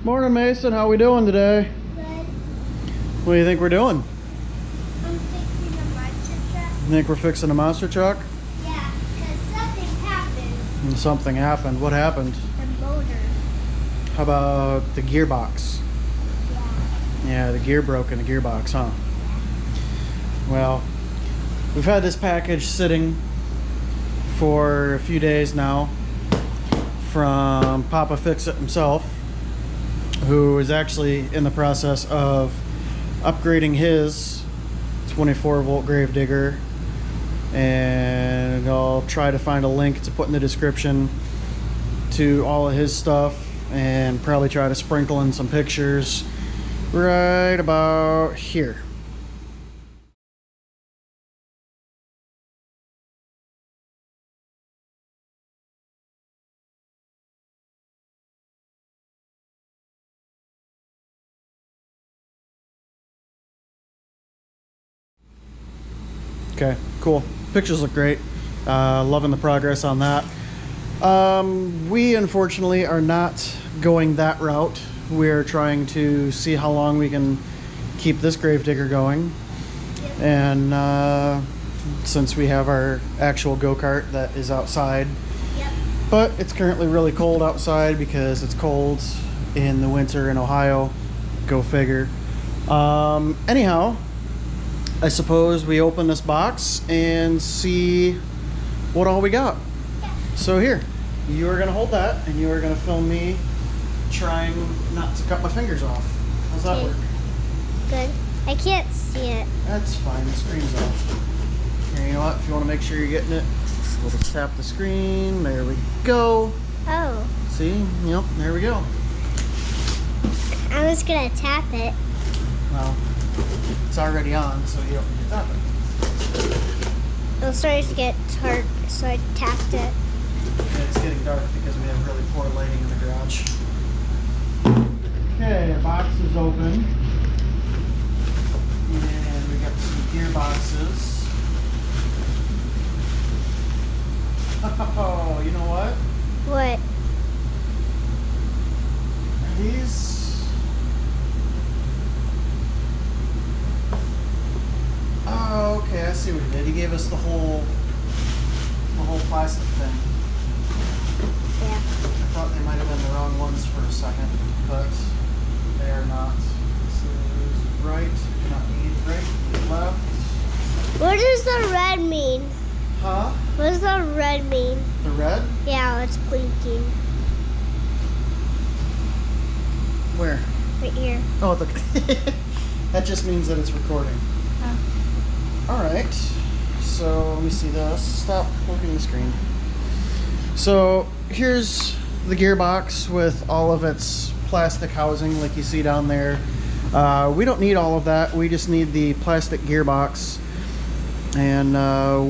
Morning, Mason. How we doing today? Good. What do you think we're doing? I'm fixing a monster truck. You think we're fixing a monster truck? Yeah, because something happened. And something happened. What happened? The motor. How about the gearbox? Yeah. Yeah, the gear broke in the gearbox, huh? Well, we've had this package sitting for a few days now from Papa Fix It himself, who is actually in the process of upgrading his 24-volt grave digger, and I'll try to find a link to put in the description to all of his stuff, and probably try to sprinkle in some pictures right about here. Okay, cool. Pictures look great. Loving the progress on that. We unfortunately are not going that route. We're trying to see how long we can keep this grave digger going. Yep. And since we have our actual go-kart that is outside, Yep. but it's currently really cold outside because it's cold in the winter in Ohio. Go figure. Anyhow, I suppose we open this box and see what all we got. Yeah. So here, you are gonna hold that and you are gonna film me trying not to cut my fingers off. How's that Okay. work? Good. I can't see it. That's fine, the screen's off. Here, you know what, if you wanna make sure you're getting it, we'll just tap the screen. There we go. Oh. See, yep, there we go. I was gonna tap it. Well, it's already on, so you don't need to tap it. It was starting to get dark, so I tapped it. And it's getting dark because we have really poor lighting in the garage. Okay, the box is open. And we got some gearboxes. Oh, you know what? What? Are these? Oh, okay, I see what he did. He gave us the whole plastic thing. Yeah. I thought they might have been the wrong ones for a second, but they are not. This is right, not need right, left. What does the red mean? Huh? What does the red mean? The red? Yeah, it's blinking. Where? Right here. Oh, look. That just means that it's recording. Oh. Alright, so let me see this. Stop looking at the screen. So here's the gearbox with all of its plastic housing like you see down there. We don't need all of that. We just need the plastic gearbox. And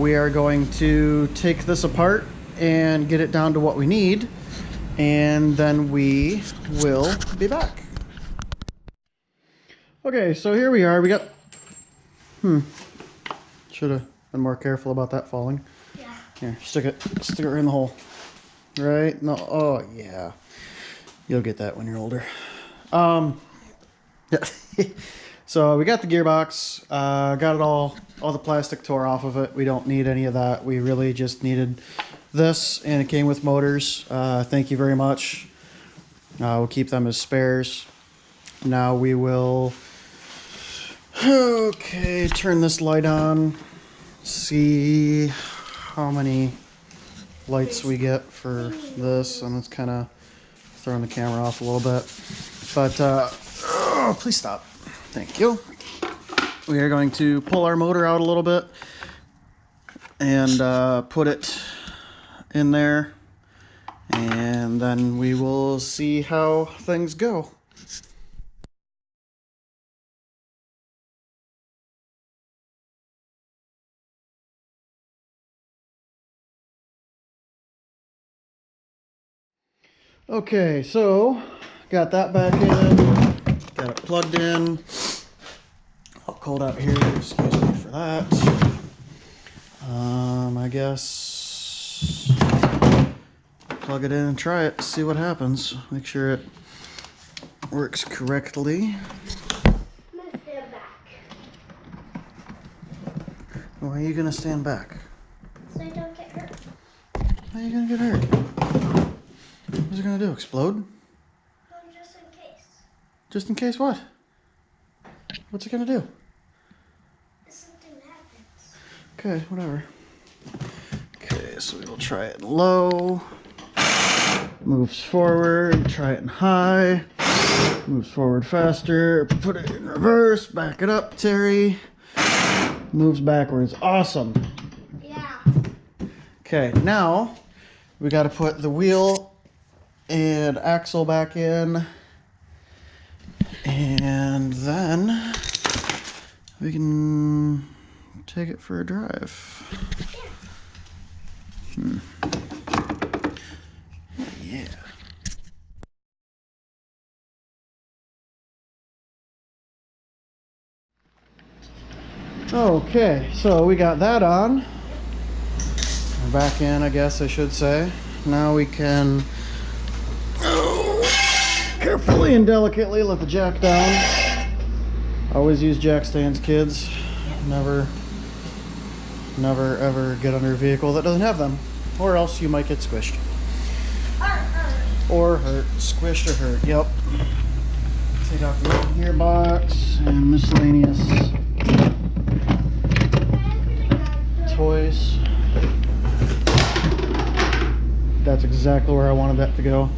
we are going to take this apart and get it down to what we need. And then we will be back. Okay, so here we are. We got... Should have been more careful about that falling. Yeah. Here, stick it right in the hole. Right? No. Oh yeah. You'll get that when you're older. Yeah. So we got the gearbox. Got it all the plastic tore off of it. We don't need any of that. We really just needed this, and it came with motors. Thank you very much. We'll keep them as spares. Now we will. Okay, turn this light on. See how many lights we get for this, and it's kind of throwing the camera off a little bit. But oh, please stop. Thank you. We are going to pull our motor out a little bit and put it in there, and then we will see how things go. Okay, so got that back in, got it plugged in. All cold out here, excuse me for that. I guess plug it in and try it, see what happens. Make sure it works correctly. I'm gonna stand back Why are you gonna stand back? so I don't get hurt. How are you gonna get hurt? What's it gonna do? Explode? No, just in case. Just in case what? What's it gonna do? If something happens. Okay, whatever. Okay, so we'll try it in low. Moves forward, try it in high. Moves forward faster, put it in reverse, back it up, Terry. Moves backwards, awesome. Yeah. Okay, now we got to put the wheel and axle back in, and then we can take it for a drive. Yeah. Okay, so we got that on. We're back in, I guess I should say. Now we can carefully and delicately let the jack down. Always use jack stands, kids. Never ever get under a vehicle that doesn't have them, or else you might get squished. Or hurt. Squished or hurt, yep. Take out the gearbox and miscellaneous toys. That's exactly where I wanted that to go.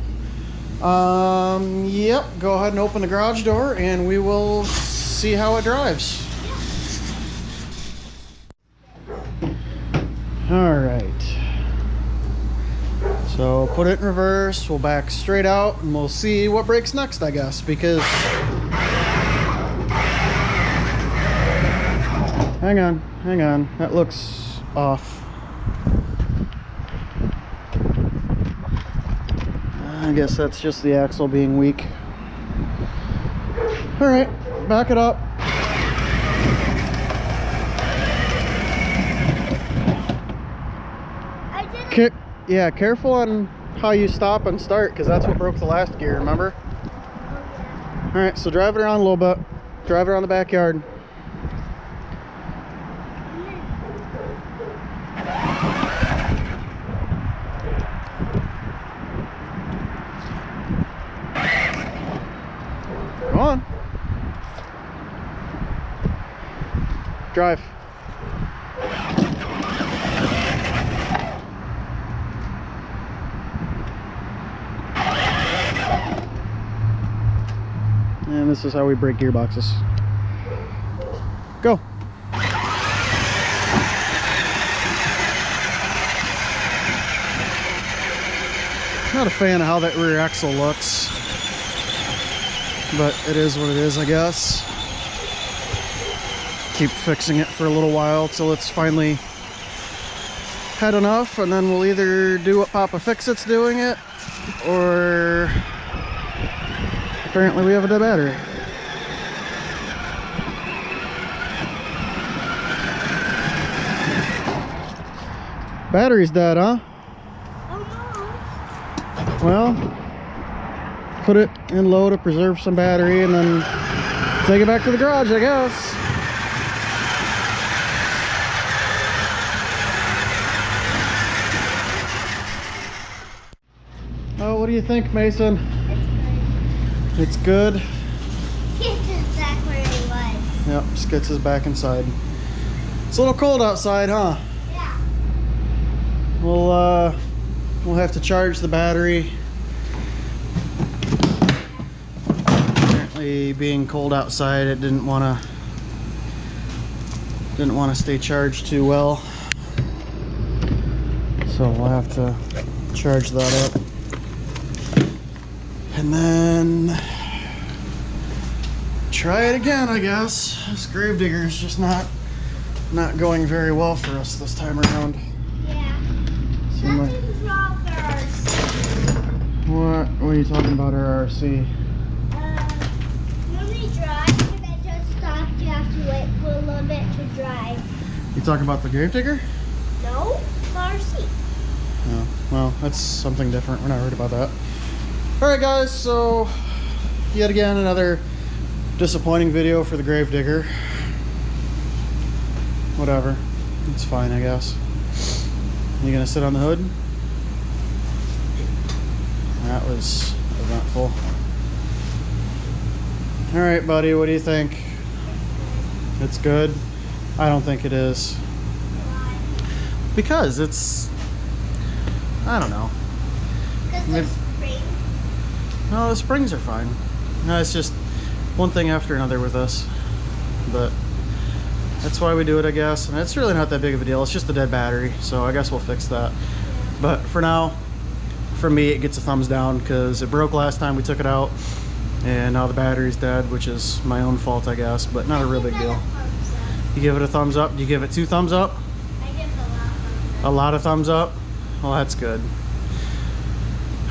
Yep, go ahead and open the garage door and we will see how it drives. Alright. So put it in reverse, we'll back straight out and we'll see what breaks next, I guess, because... Hang on, that looks off. I guess that's just the axle being weak. Alright, back it up. Yeah, careful on how you stop and start, because that's what broke the last gear, remember? Alright, so drive it around a little bit. Drive it around the backyard. Come on. Drive. And this is how we break gearboxes. Go. Not a fan of how that rear axle looks, but it is what it is, I guess. Keep fixing it for a little while till it's finally had enough, and then we'll either do what Papa Fix-It's doing it, or apparently we have a dead battery. Battery's dead, huh? Well, put it in low to preserve some battery and then take it back to the garage, I guess. Oh, what do you think, Mason? It's good. Skits is back where he was. Yep, Skits is back inside. It's a little cold outside, huh? Yeah. We'll have to charge the battery. Apparently, being cold outside, it didn't want to stay charged too well. So we'll have to charge that up. And then try it again, I guess. This Gravedigger is just not going very well for us this time around. Yeah. Nothing's wrong with our RC. What are you talking about, our RC? When we drive and it just stops, you have to wait for a little bit to drive. You talking about the Gravedigger? No, the RC. No. Well, that's something different. We're not worried about that. Alright guys, so yet again, another disappointing video for the Gravedigger. Whatever. It's fine, I guess. You gonna sit on the hood? That was eventful. Alright, buddy, what do you think? It's good? I don't think it is. Because it's... I don't know. Because the spring. No, the springs are fine. No, it's just one thing after another with us. But that's why we do it, I guess. And it's really not that big of a deal. It's just a dead battery, so I guess we'll fix that. But for now, for me, it gets a thumbs down because it broke last time we took it out. And now the battery's dead, which is my own fault, I guess. But not a real big deal. You give it a thumbs up? Do you give it 2 thumbs up? I give it a lot of thumbs up. A lot of thumbs up? Well, that's good.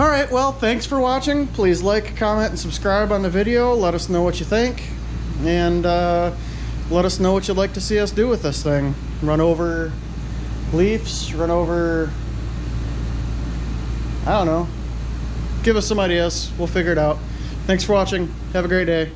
Alright, well, thanks for watching. Please like, comment, and subscribe on the video. Let us know what you think. And let us know what you'd like to see us do with this thing. Run over leaves, run over... I don't know. Give us some ideas. We'll figure it out. Thanks for watching. Have a great day.